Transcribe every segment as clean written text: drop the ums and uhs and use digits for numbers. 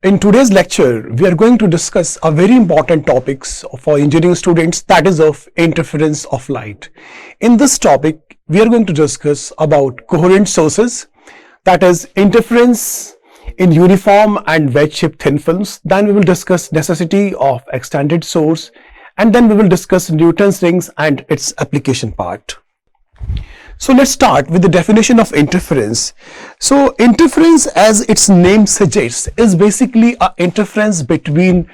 In today's lecture, we are going to discuss a very important topics for engineering students, that is of interference of light. In this topic, we are going to discuss about coherent sources, that is interference in uniform and wedge-shaped thin films. Then we will discuss necessity of extended source, and then we will discuss Newton's rings and its application part. So let's start with the definition of interference. So interference, as its name suggests, is basically an interference between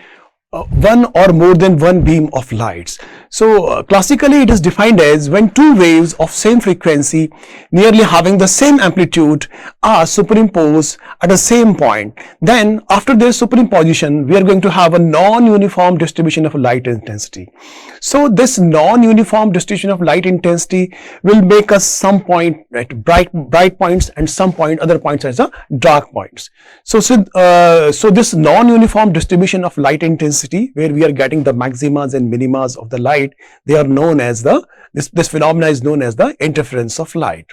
one or more than one beam of lights. So classically it is defined as when two waves of same frequency nearly having the same amplitude are superimposed at the same point. Then after their superimposition, we are going to have a non-uniform distribution of light intensity. So this non-uniform distribution of light intensity will make us some point, right, bright points, and some point other points as a dark points. So this non-uniform distribution of light intensity, where we are getting the maximas and minimas of the light, they are known as this phenomena is known as the interference of light.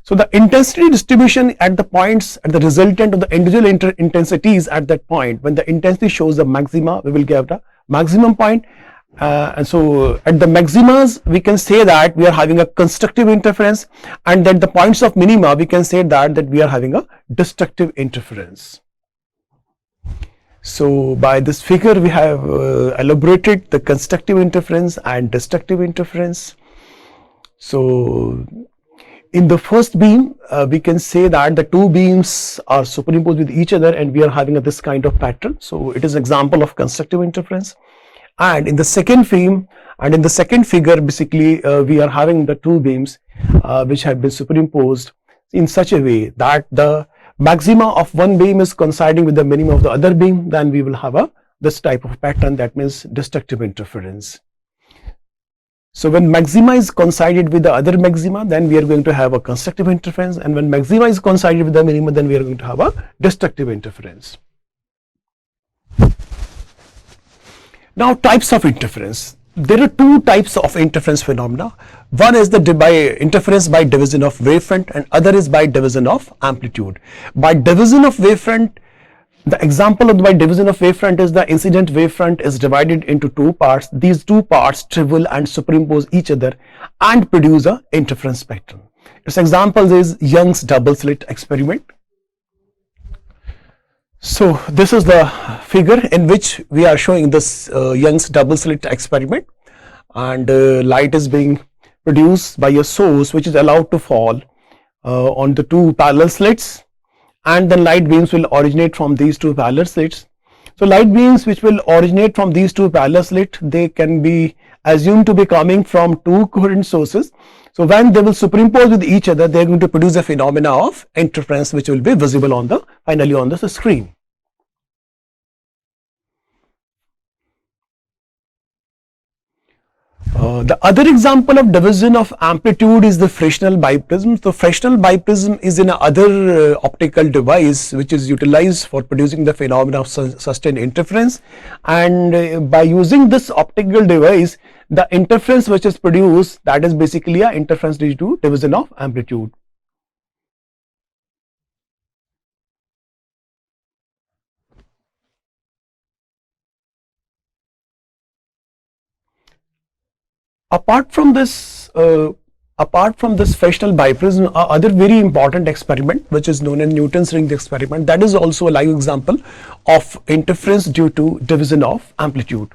So the intensity distribution at the points, at the resultant of the individual intensities at that point, when the intensity shows the maxima, we will get the maximum point. And so at the maximas, we can say that we are having a constructive interference, and at the points of minima, we can say that we are having a destructive interference. So by this figure, we have elaborated the constructive interference and destructive interference. So in the first beam, we can say that the two beams are superimposed with each other, and we are having this kind of pattern. So it is an example of constructive interference. And in the second beam and in the second figure, basically we are having the two beams which have been superimposed in such a way that the maxima of one beam is coinciding with the minimum of the other beam. Then we will have this type of pattern, that means destructive interference. So when maxima is coincided with the other maxima, then we are going to have a constructive interference, and when maxima is coincided with the minima, then we are going to have a destructive interference. Now, types of interference. There are two types of interference phenomena. One is the interference by division of wavefront, and other is by division of amplitude. By division of wavefront, the example of by division of wavefront is the incident wavefront is divided into two parts. These two parts travel and superimpose each other and produce an interference spectrum. Its example is Young's double slit experiment. So this is the figure in which we are showing this Young's double slit experiment, and light is being produced by a source which is allowed to fall on the two parallel slits, and then light beams will originate from these two parallel slits. So light beams which will originate from these two parallel slits, they can be assumed to be coming from two coherent sources. So when they will superimpose with each other, they are going to produce a phenomena of interference which will be visible on finally on the screen. The other example of division of amplitude is the Fresnel biprism. So Fresnel biprism is in another optical device which is utilized for producing the phenomena of sustained interference, and by using this optical device, the interference which is produced, that is basically an interference due to division of amplitude. Apart from this Fresnel biprism, other very important experiment which is known as Newton's ring experiment, that is also a live example of interference due to division of amplitude.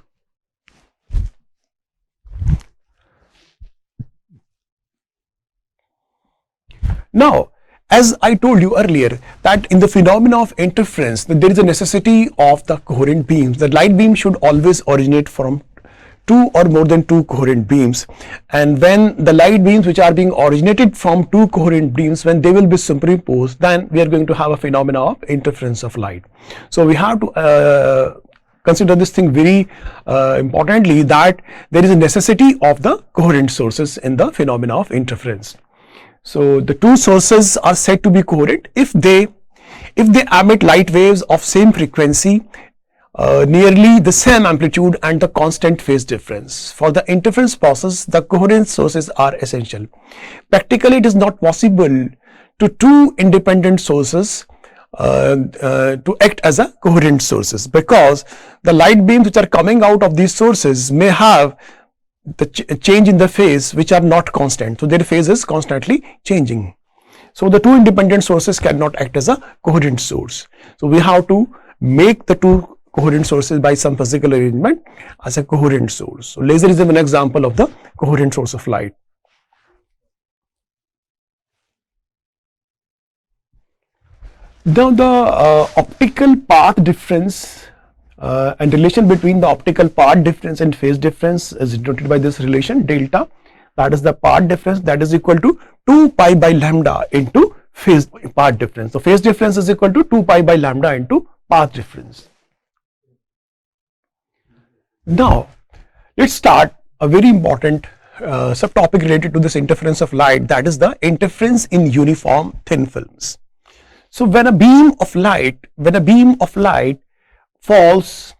Now, as I told you earlier, that in the phenomena of interference, there is a necessity of the coherent beams. The light beam should always originate from two or more than two coherent beams, and when the light beams which are being originated from two coherent beams, when they will be superimposed, then we are going to have a phenomena of interference of light. So we have to consider this thing very importantly, that there is a necessity of the coherent sources in the phenomena of interference. So the two sources are said to be coherent if they emit light waves of same frequency, nearly the same amplitude and the constant phase difference. For the interference process, the coherent sources are essential. Practically, it is not possible to two independent sources to act as a coherent sources, because the light beams which are coming out of these sources may have the change in the phase which are not constant, so their phase is constantly changing. So the two independent sources cannot act as a coherent source. So we have to make the two coherent sources by some physical arrangement as a coherent source. So laser is an example of the coherent source of light. Now the optical path difference and relation between the optical path difference and phase difference is denoted by this relation delta, that is the path difference, that is equal to 2 pi by lambda into phase path difference. So phase difference is equal to 2 pi by lambda into path difference. Now let's start a very important subtopic related to this interference of light, that is the interference in uniform thin films. So when a beam of light falls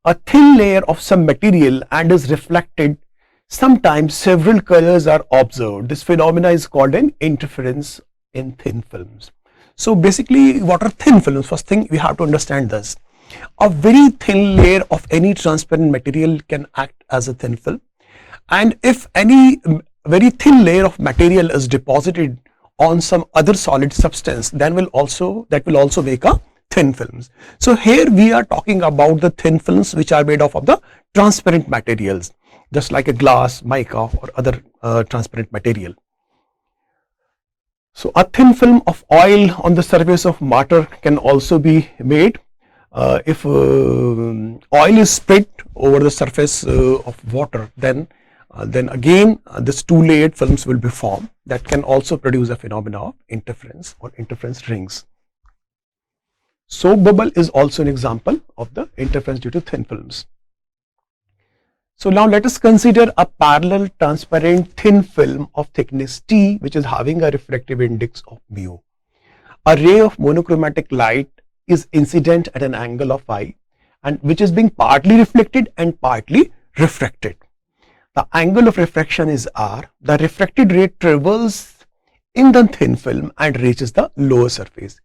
a thin layer of some material and is reflected, sometimes several colors are observed. This phenomena is called an interference in thin films. So basically, what are thin films? First thing we have to understand this. A very thin layer of any transparent material can act as a thin film, and if any very thin layer of material is deposited on some other solid substance, then that will also make a thin films. So here we are talking about the thin films which are made of the transparent materials, just like a glass, mica or other transparent material. So a thin film of oil on the surface of water can also be made. If oil is spread over the surface of water, then again this two-layered films will be formed that can also produce a phenomena of interference or interference rings. Soap bubble is also an example of the interference due to thin films. So now let us consider a parallel transparent thin film of thickness T, which is having a refractive index of mu. A ray of monochromatic light is incident at an angle of phi, and which is being partly reflected and partly refracted. The angle of refraction is r. The refracted ray travels in the thin film and reaches the lower surface.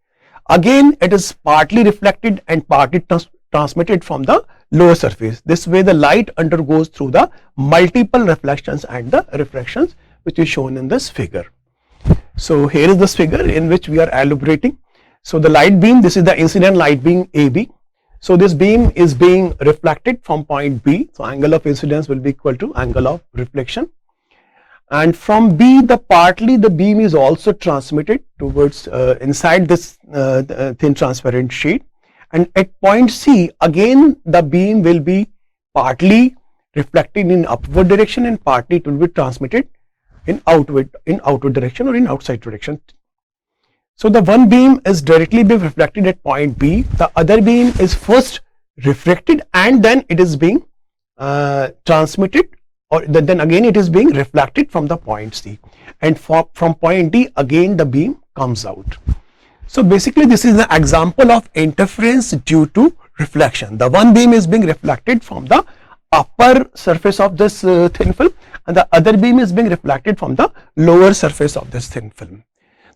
Again, it is partly reflected and partly transmitted from the lower surface. This way the light undergoes through the multiple reflections and the refractions, which is shown in this figure. So here is this figure in which we are elaborating. So the light beam, this is the incident light beam AB. So this beam is being reflected from point B. So angle of incidence will be equal to angle of reflection. And from B, partly the beam is also transmitted towards inside this thin transparent sheet. And at point C, again the beam will be partly reflected in upward direction and partly it will be transmitted in outward direction or in outside direction. So the one beam is directly being reflected at point B, the other beam is first refracted and then it is being transmitted, or then again it is being reflected from the point C, and from point D again the beam comes out. So basically this is an example of interference due to reflection. The one beam is being reflected from the upper surface of this thin film and the other beam is being reflected from the lower surface of this thin film.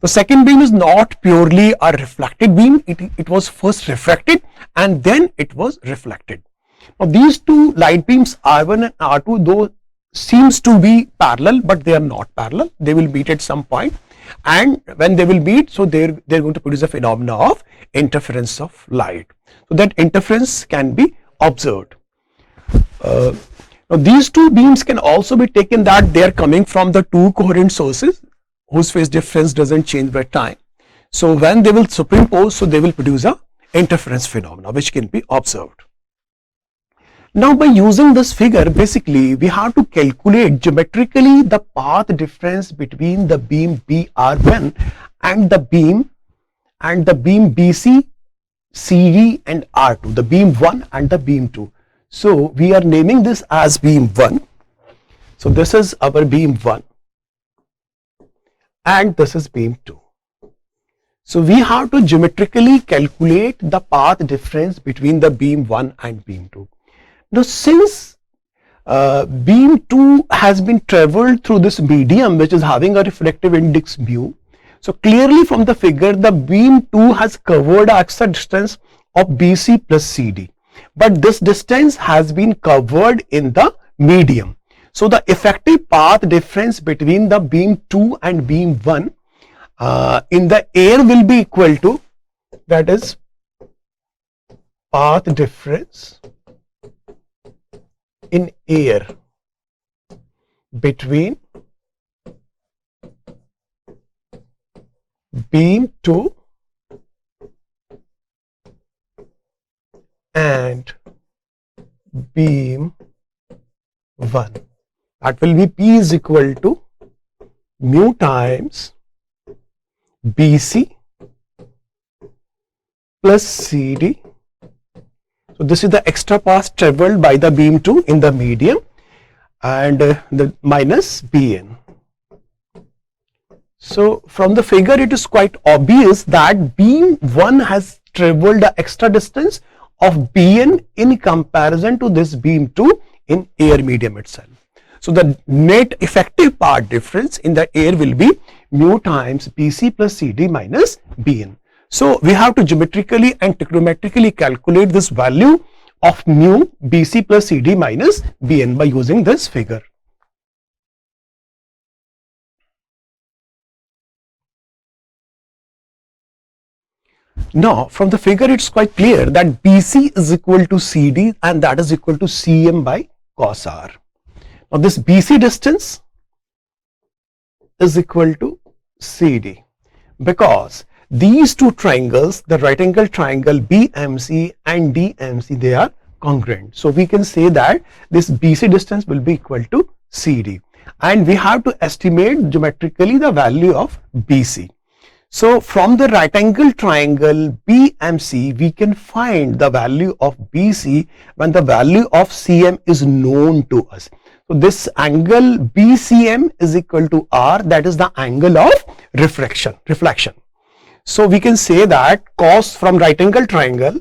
The second beam is not purely a reflected beam, it was first refracted and then it was reflected. Now these two light beams R1 and R2 though seems to be parallel, but they are not parallel. They will meet at some point, and when they will meet, so they're going to produce a phenomena of interference of light. So that interference can be observed. Now these two beams can also be taken that they are coming from the two coherent sources whose phase difference doesn't change by time. So when they will superimpose, so they will produce a interference phenomena which can be observed. Now by using this figure, basically we have to calculate geometrically the path difference between the beam BR1 and the beam BC, CD and R2, the beam 1 and the beam 2. So we are naming this as beam 1. So this is our beam 1 and this is beam 2. So we have to geometrically calculate the path difference between the beam 1 and beam 2. Now since beam 2 has been traveled through this medium which is having a refractive index mu, So clearly from the figure, the beam 2 has covered a extra distance of BC plus CD, but this distance has been covered in the medium. So the effective path difference between the beam 2 and beam 1 in the air will be equal to, that is, path difference in air between beam 2 and beam 1. That will be P is equal to mu times BC plus CD. So this is the extra path traveled by the beam 2 in the medium, and the minus Bn. So from the figure it is quite obvious that beam 1 has traveled the extra distance of Bn in comparison to this beam 2 in air medium itself. So the net effective path difference in the air will be mu times BC plus CD minus Bn. So we have to geometrically and trigonometrically calculate this value of mu BC plus CD minus Bn by using this figure. Now from the figure it's quite clear that BC is equal to CD and that is equal to Cm by cos R. Now this BC distance is equal to CD because these two triangles, the right angle triangle BMC and DMC, they are congruent. So we can say that this BC distance will be equal to CD, and we have to estimate geometrically the value of BC. So from the right angle triangle BMC, we can find the value of BC when the value of CM is known to us. So this angle BCM is equal to R, that is the angle of reflection. So we can say that cos from right angle triangle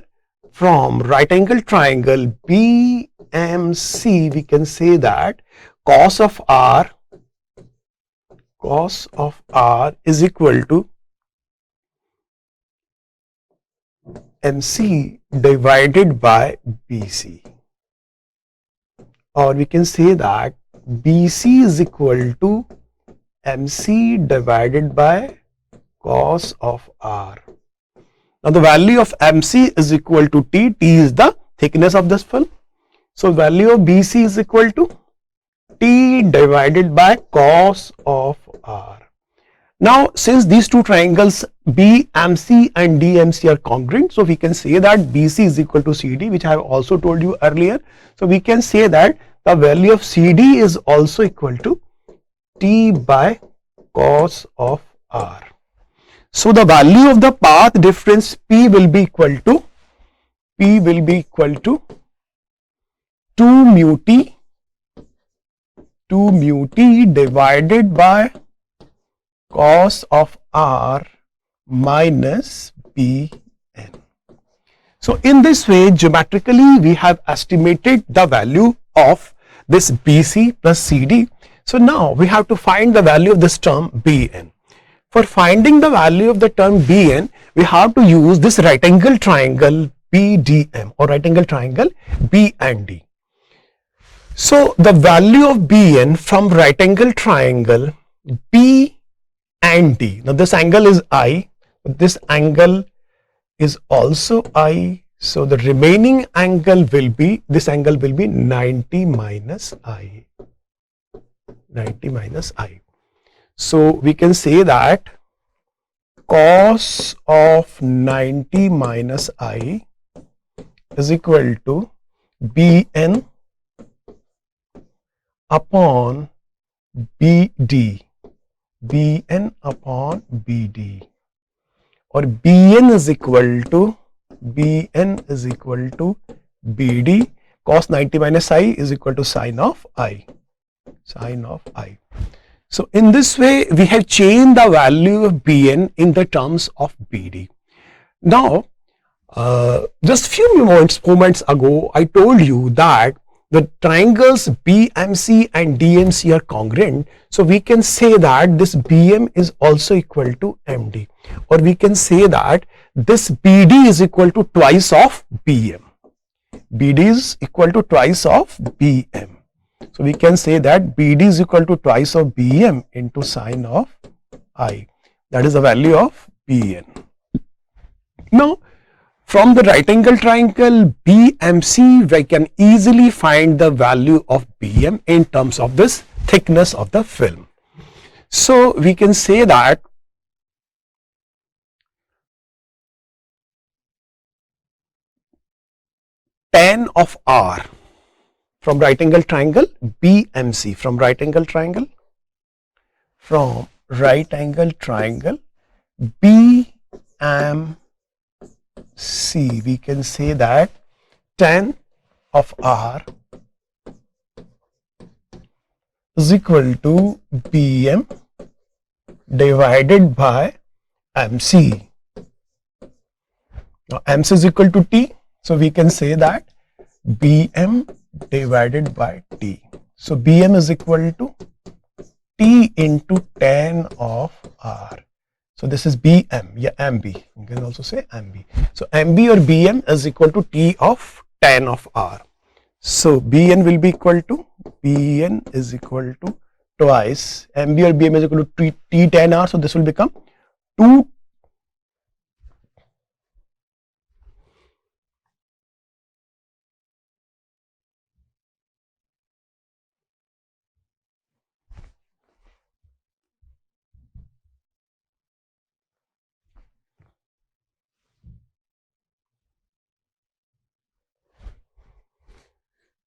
BMC, we can say that cos of R is equal to MC divided by BC, or we can say that BC is equal to MC divided by cos of R. Now the value of MC is equal to T. T is the thickness of this film. So value of BC is equal to T divided by cos of R. Now since these two triangles BMC and DMC are congruent, so we can say that BC is equal to CD, which I have also told you earlier. So we can say that the value of CD is also equal to T by cos of R. So the value of the path difference P will be equal to 2 mu T divided by cos of R minus Bn. So in this way, geometrically we have estimated the value of this BC plus CD. So now we have to find the value of this term Bn. For finding the value of the term Bn, we have to use this right angle triangle BDM or right angle triangle B and D. So the value of Bn from right angle triangle B and D. Now this angle is I, this angle is also I. So the remaining angle will be, this angle will be 90 minus I. 90 minus I. So we can say that cos of 90 minus I is equal to Bn upon BD. Bn upon BD, or Bn is equal to BD. Cos 90 minus I is equal to sine of I. So in this way we have changed the value of Bn in the terms of BD. Now just few moments ago I told you that the triangles BMC and DMC are congruent, so we can say that this BM is also equal to MD, or we can say that this BD is equal to twice of BM. BD is equal to twice of BM. So we can say that BD is equal to twice of BM into sine of I. That is the value of BN. Now, from the right angle triangle BMC, we can easily find the value of BM in terms of this thickness of the film. So we can say that tan of R from right angle triangle BMC, from right angle triangle BMC, we can say that tan of R is equal to BM divided by MC. Now MC is equal to T, so we can say that BM divided by T. So BM is equal to T into tan of R. So this is BM, yeah, MB. You can also say MB. So MB or BM is equal to T of tan of R. So BN will be equal to, BN is equal to twice, MB or BM is equal to T tan R. So this will become 2.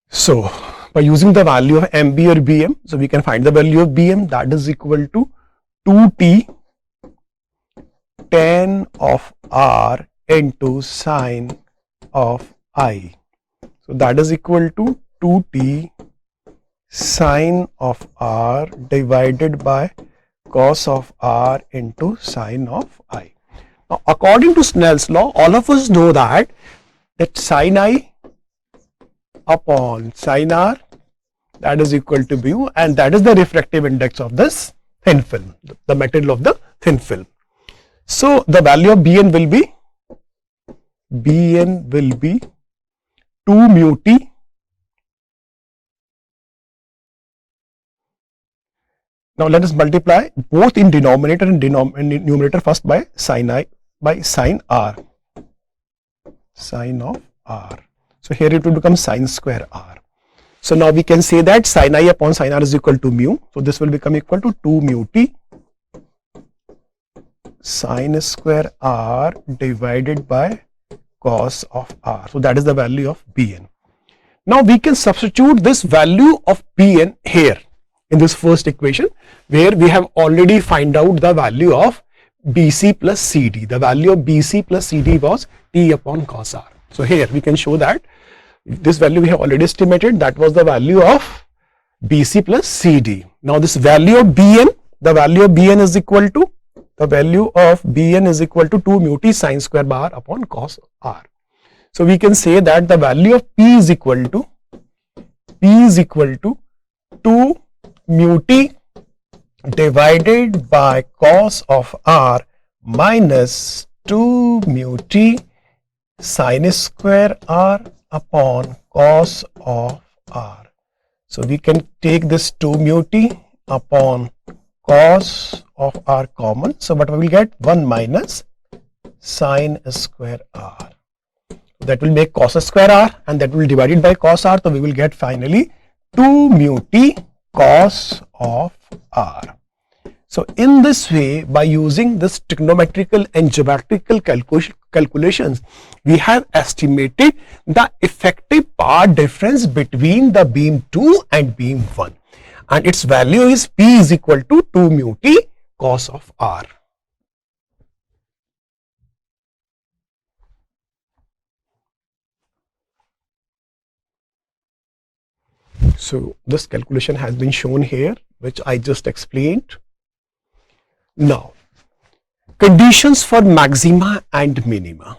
So by using the value of MB or BM, so we can find the value of BM, that is equal to 2T tan of R into sine of I. So that is equal to 2T sine of R divided by cos of R into sine of I. Now according to Snell's law, all of us know that sine I upon sine R, that is equal to mu, and that is the refractive index of this thin film, the material of the thin film. So the value of BN will be 2 mu T Now let us multiply both in denominator and numerator first by sine I by sine R, sine of R. So here it will become sine square R. So now we can say that sine I upon sine R is equal to mu. So this will become equal to 2 mu T sine square R divided by cos of R. So that is the value of Bn. Now we can substitute this value of Bn here in this first equation, where we have already find out the value of BC plus CD. The value of BC plus CD was T upon cos R. So here we can show that this value we have already estimated, that was the value of BC plus CD. Now this value of Bn, the value of Bn is equal to, the value of Bn is equal to 2 mu T sine square bar upon cos R. So we can say that the value of P is equal to 2 mu T divided by cos of R minus 2 mu T sine square R upon cos of R. So we can take this 2 mu T upon cos of R common. So what we will get? 1 minus sine square R. That will make cos square R, and that will divide it by cos R. So we will get finally 2 mu T cos of R. So in this way, by using this trigonometrical and geometrical calculations, we have estimated the effective power difference between the beam 2 and beam 1, and its value is P is equal to 2 mu T cos of R. So this calculation has been shown here, which I just explained. Now, conditions for maxima and minima.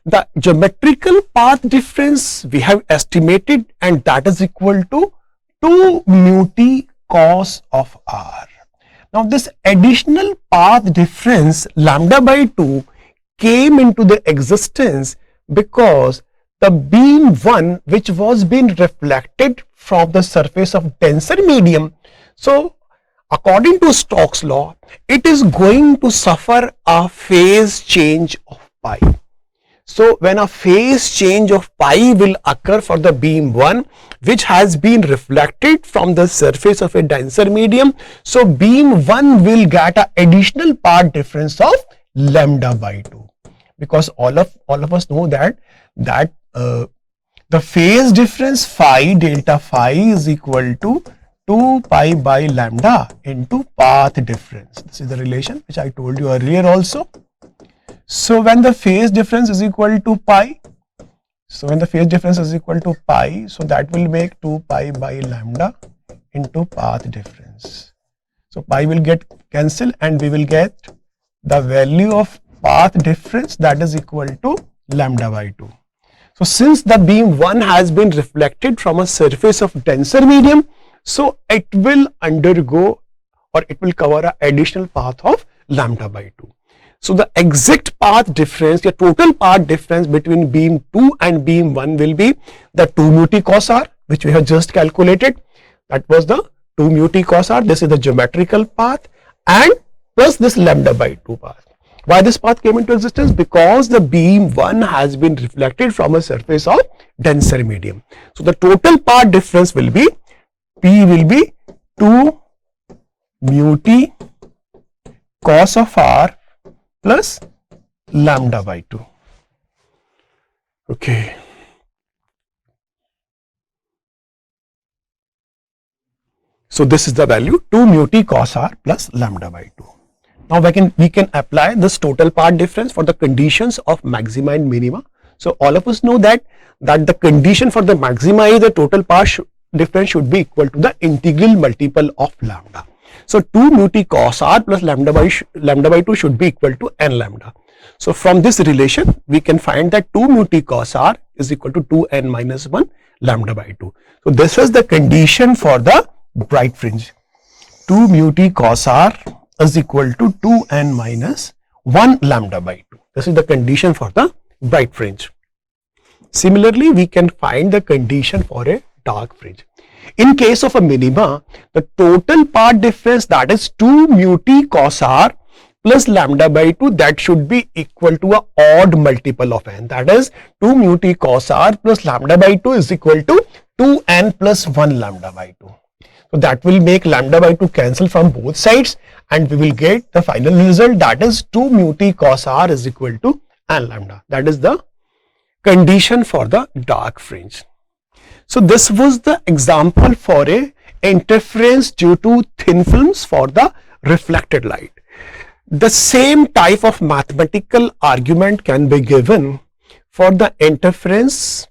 the geometrical path difference we have estimated, and that is equal to 2 mu t cos of r. Now this additional path difference lambda by 2 came into the existence because the beam 1, which was being reflected from the surface of denser medium, so according to Stokes' law, it is going to suffer a phase change of pi. So when a phase change of pi will occur for the beam 1, which has been reflected from the surface of a denser medium, so beam 1 will get an additional path difference of lambda by 2, because all of us know that the phase difference phi, delta phi, is equal to 2 pi by lambda into path difference. This is the relation which I told you earlier also. So when the phase difference is equal to pi, so that will make 2 pi by lambda into path difference. So pi will get cancelled and we will get the value of path difference, that is equal to lambda by 2. So since the beam 1 has been reflected from a surface of denser medium, so it will undergo, or it will cover an additional path of lambda by 2. So the exact path difference, the total path difference between beam 2 and beam 1 will be the 2 mu t cos r, which we have just calculated. That was the 2 mu t cos r. This is the geometrical path, and plus this lambda by 2 path. Why this path came into existence? Because the beam 1 has been reflected from a surface of denser medium. So the total path difference will be, P will be 2 mu t cos of r plus lambda by 2. Okay. So this is the value 2 mu t cos r plus lambda by 2. Now we can apply this total path difference for the conditions of maxima and minima. So all of us know that the condition for the maxima is the total path difference should be equal to the integral multiple of lambda. So 2 mu t cos r plus lambda by 2 should be equal to n lambda. So from this relation we can find that 2 mu t cos r is equal to 2n minus 1 lambda by 2. So this was the condition for the bright fringe. 2 mu t cos r is equal to 2n minus 1 lambda by 2. This is the condition for the bright fringe. Similarly, we can find the condition for a dark fringe. In case of a minima, the total path difference, that is 2 mu t cos r plus lambda by 2, that should be equal to an odd multiple of n. That is 2 mu t cos r plus lambda by 2 is equal to 2n plus 1 lambda by 2. So that will make lambda by 2 cancel from both sides, and we will get the final result, that is 2 mu t cos r is equal to n lambda. That is the condition for the dark fringe. So this was the example for a interference due to thin films for the reflected light. The same type of mathematical argument can be given for the interference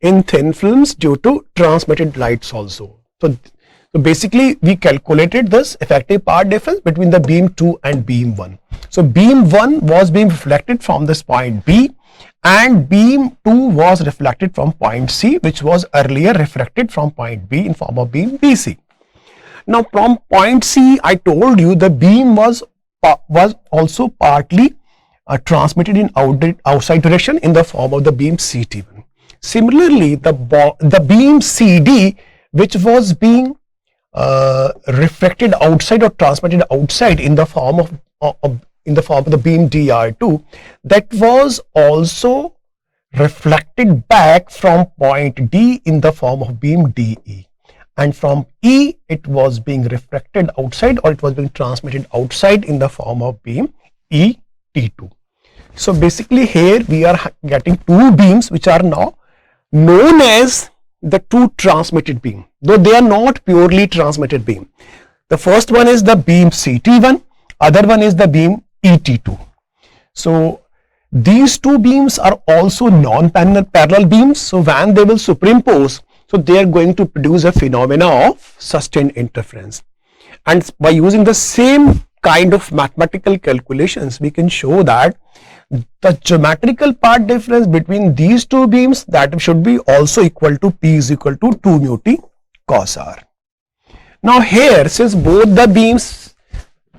in thin films due to transmitted lights also. So basically we calculated this effective path difference between the beam 2 and beam 1. So beam 1 was being reflected from this point B, and beam 2 was reflected from point C, which was earlier reflected from point B in form of beam BC. Now from point C, I told you the beam was also partly transmitted in outside direction in the form of the beam CT1. Similarly, the beam CD, which was being reflected outside or transmitted outside in the form of the beam DR2, that was also reflected back from point D in the form of beam DE, and from E it was being reflected outside, or it was being transmitted outside in the form of beam ET2. So basically here we are getting two beams which are now known as the two transmitted beam, though they are not purely transmitted beam. The first one is the beam CT1, other one is the beam ET2. So these two beams are also non-parallel beams. So when they will superimpose, so they are going to produce a phenomena of sustained interference. And by using the same kind of mathematical calculations, we can show that the geometrical part difference between these two beams, that should be also equal to P is equal to 2 mu T cos R. Now here, since both the beams,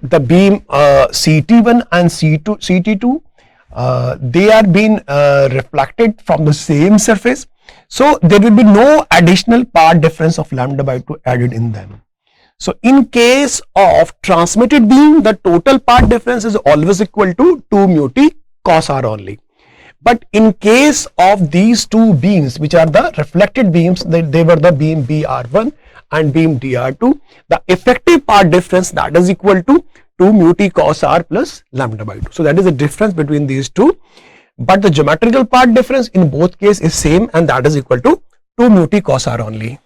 the beam CT1 and CT2, they are being reflected from the same surface, so there will be no additional part difference of lambda by 2 added in them. So in case of transmitted beam, the total part difference is always equal to 2 mu T cos R only. But in case of these two beams, which are the reflected beams, they were the beam BR1 and beam DR2, the effective part difference, that is equal to 2 mu T cos R plus lambda by 2. So that is the difference between these two, but the geometrical part difference in both cases is same, and that is equal to 2 mu T cos R only.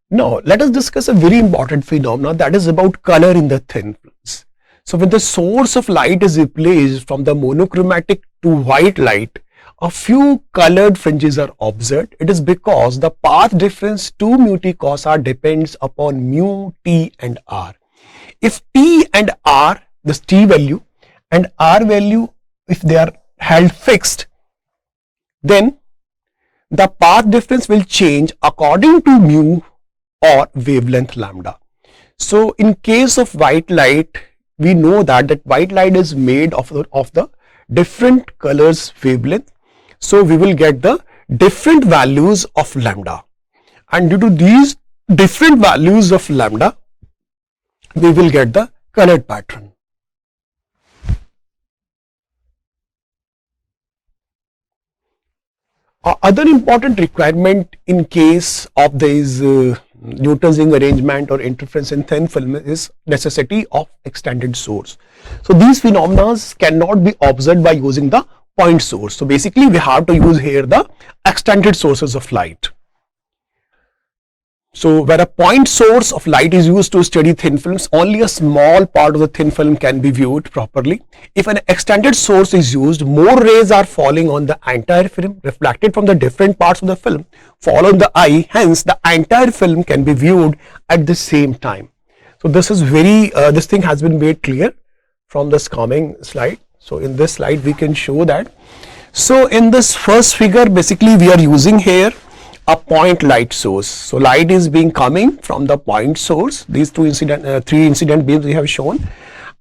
Now let us discuss a very important phenomenon, that is about color in the thin films. So when the source of light is replaced from the monochromatic to white light, a few colored fringes are observed. It is because the path difference 2 mu T cos R depends upon mu T and R. If T and R, this T value and R value, if they are held fixed, then the path difference will change according to mu or wavelength lambda. So in case of white light, we know that white light is made of the different colors wavelength. So we will get the different values of lambda, and due to these different values of lambda, we will get the colored pattern. Other important requirement in case of these Newton's ring arrangement or interference in thin film is necessity of extended source. So these phenomena cannot be observed by using the point source. So basically we have to use here the extended sources of light. So where a point source of light is used to study thin films, only a small part of the thin film can be viewed properly. If an extended source is used, more rays are falling on the entire film, reflected from the different parts of the film, fall on the eye, hence the entire film can be viewed at the same time. So this is very, this thing has been made clear from this coming slide. So in this slide we can show that. So in this first figure, basically we are using here a point light source. So light is being coming from the point source, these three incident beams we have shown,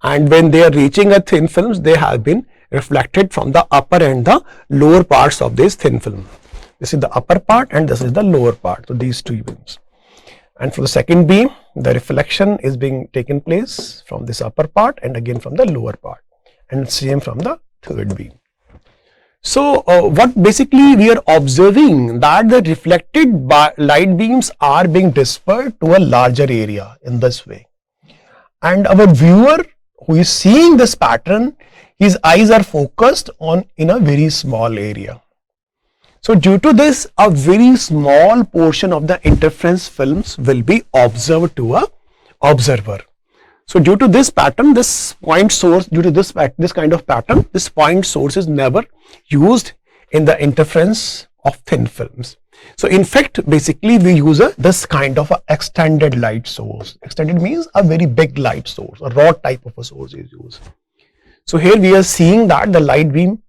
and when they are reaching a thin films, they have been reflected from the upper and the lower parts of this thin film. This is the upper part and this is the lower part, so these two beams. And for the second beam, the reflection is being taken place from this upper part and again from the lower part, and same from the third beam. So what basically we are observing, that the reflected light beams are being dispersed to a larger area in this way, and our viewer who is seeing this pattern, his eyes are focused on in a very small area. So due to this, a very small portion of the interference films will be observed to a observer. So due to this pattern, this point source, due to this kind of pattern, this point source is never used in the interference of thin films. So in fact, basically we use this kind of a extended light source. Extended means a very big light source, a rod type of a source is used. So here we are seeing that the light beam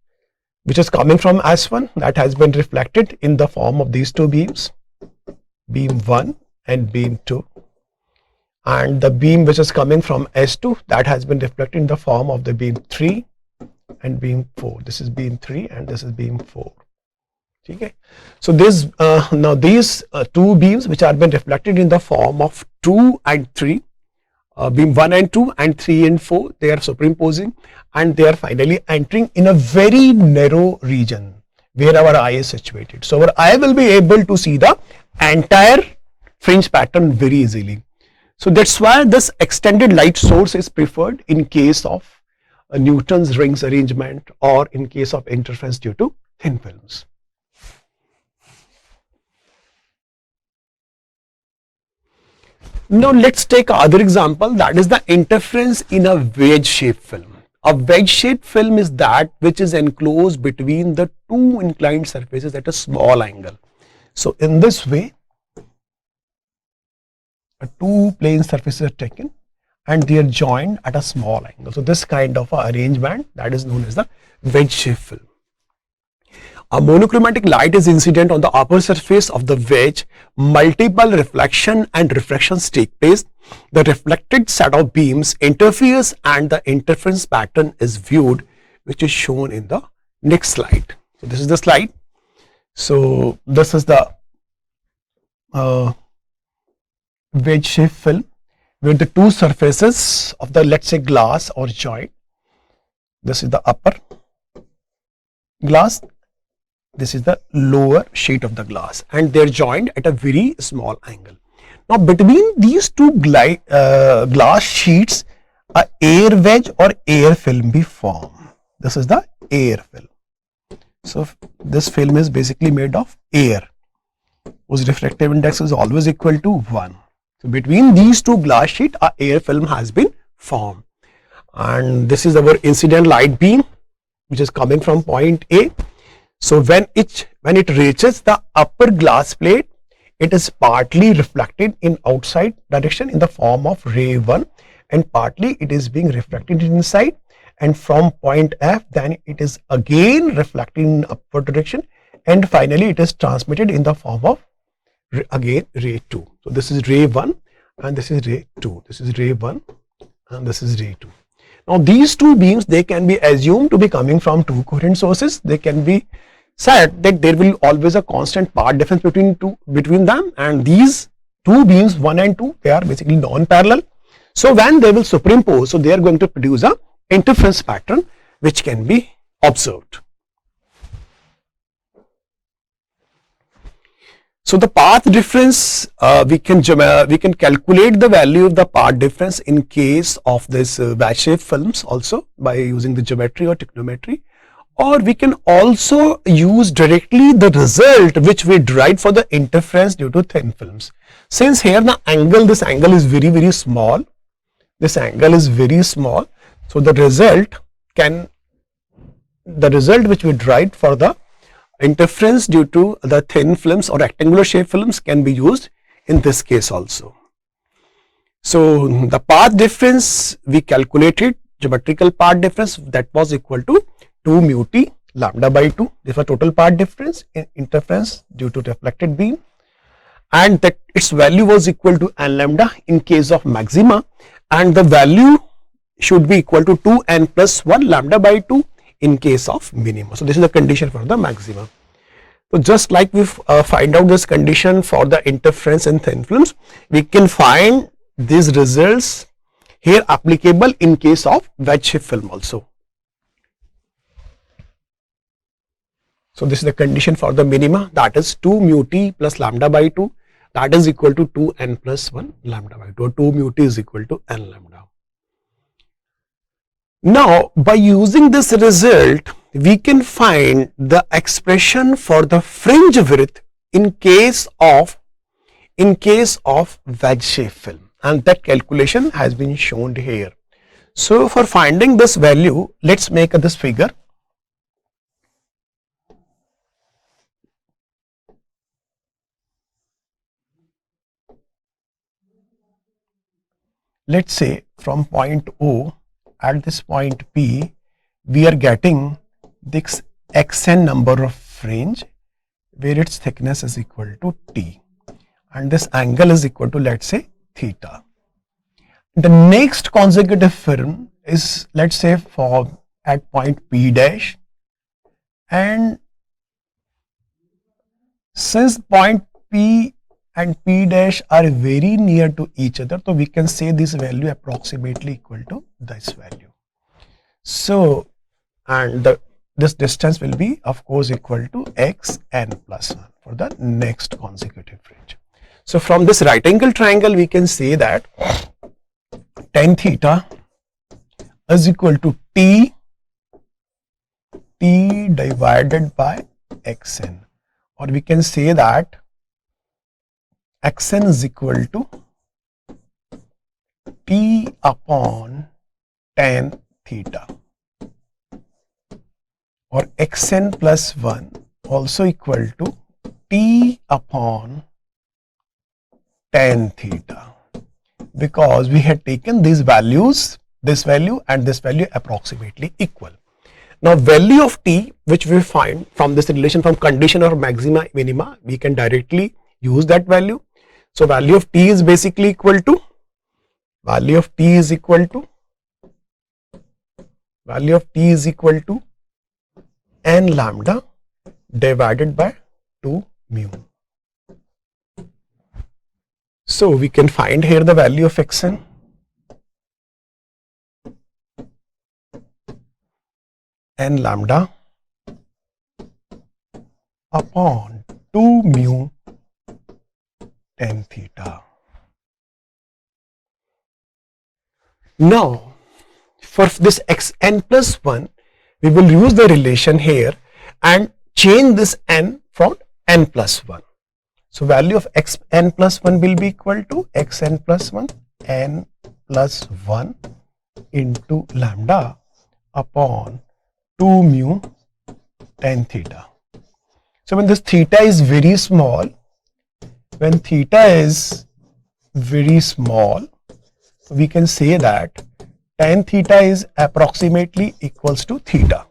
which is coming from S1, that has been reflected in the form of these two beams, beam 1 and beam 2. And the beam which is coming from S2, that has been reflected in the form of the beam 3 and beam 4. This is beam 3 and this is beam 4. Okay. So this now these two beams which are been reflected in the form of 2 and 3, beam 1 and 2 and 3 and 4, they are superimposing and they are finally entering in a very narrow region where our eye is situated. So our eye will be able to see the entire fringe pattern very easily. So that's why this extended light source is preferred in case of Newton's rings arrangement or in case of interference due to thin films. Now let's take another example, that is the interference in a wedge-shaped film. A wedge-shaped film is that which is enclosed between the two inclined surfaces at a small angle. So in this way, two plane surfaces are taken and they are joined at a small angle. So this kind of arrangement, that is known as the wedge-shaped film. A monochromatic light is incident on the upper surface of the wedge. Multiple reflection and refractions take place. The reflected set of beams interferes and the interference pattern is viewed, which is shown in the next slide. So this is the slide. So this is the wedge-shaped film where the two surfaces of the, let's say, glass or joint. This is the upper glass, this is the lower sheet of the glass, and they're joined at a very small angle. Now between these two glass sheets, a air wedge or air film be formed. This is the air film. So this film is basically made of air whose refractive index is always equal to 1. So between these two glass sheets, a air film has been formed, and this is our incident light beam which is coming from point A. So when it reaches the upper glass plate, it is partly reflected in outside direction in the form of ray 1, and partly it is being reflected inside, and from point F then it is again reflected in upward direction, and finally it is transmitted in the form of again ray 2. So this is ray 1 and this is ray 2. This is ray 1 and this is ray 2. Now these two beams, they can be assumed to be coming from two coherent sources. They can be said that there will always a constant path difference between them, and these two beams 1 and 2, they are basically non-parallel. So when they will superimpose, so they are going to produce a interference pattern which can be observed. So the path difference, we can calculate the value of the path difference in case of this wedge-shaped films also by using the geometry or trigonometry, or we can also use directly the result which we derive for the interference due to thin films. Since here the angle, this angle is very small, this angle is very small, so the result which we derive for the interference due to the thin films or rectangular shaped films can be used in this case also. So the path difference we calculated, geometrical path difference, that was equal to 2 mu t lambda by 2. This was total path difference in interference due to reflected beam, and that its value was equal to n lambda in case of maxima, and the value should be equal to 2n plus 1 lambda by 2 in case of minima. So this is the condition for the maximum. So just like we find out this condition for the interference in thin films, we can find these results here applicable in case of wedge-shaped film also. So this is the condition for the minima, that is 2 mu t plus lambda by 2, that is equal to 2n plus 1 lambda by 2, or 2 mu t is equal to n lambda. Now by using this result, we can find the expression for the fringe width in case of wedge-shaped film, and that calculation has been shown here. So for finding this value, let's make this figure. Let's say from point O, at this point P, we are getting this xn number of fringe where its thickness is equal to t, and this angle is equal to, let's say, theta. The next consecutive film is, let's say, for at point P dash, and since point P and P dash are very near to each other, so we can say this value approximately equal to this value. So, and this distance will be of course equal to xn plus 1 for the next consecutive fringe. So from this right angle triangle, we can say that tan theta is equal to t divided by xn, or we can say that xn is equal to t upon tan theta, or xn plus 1 also equal to t upon tan theta, because we had taken these values, this value and this value approximately equal. Now value of t, which we find from this relation from condition or maxima minima, we can directly use that value. So value of t is basically equal to n lambda divided by 2 mu. So we can find here the value of xn. N lambda upon 2 mu tan theta. Now for this xn plus 1, we will use the relation here and change this n for n plus 1. So value of xn plus 1 will be equal to xn plus 1 n plus 1 into lambda upon 2 mu tan theta. So when this theta is very small, we can say that tan theta is approximately equals to theta.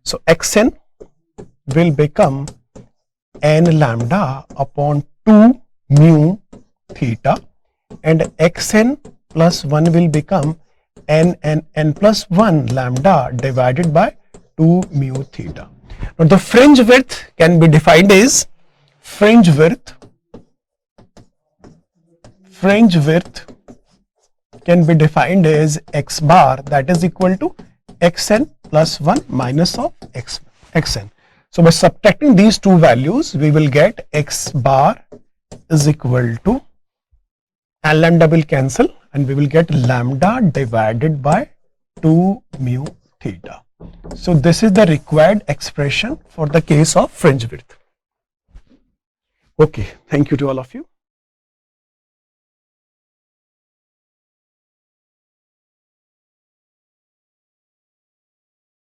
So xn will become n lambda upon 2 mu theta and xn plus 1 will become n plus 1 lambda divided by 2 mu theta. Now the fringe width can be defined as fringe width can be defined as x bar, that is equal to xn plus 1 minus of xn. So by subtracting these two values, we will get x bar is equal to n lambda will cancel and we will get lambda divided by 2 mu theta. So this is the required expression for the case of fringe width. Okay, thank you to all of you.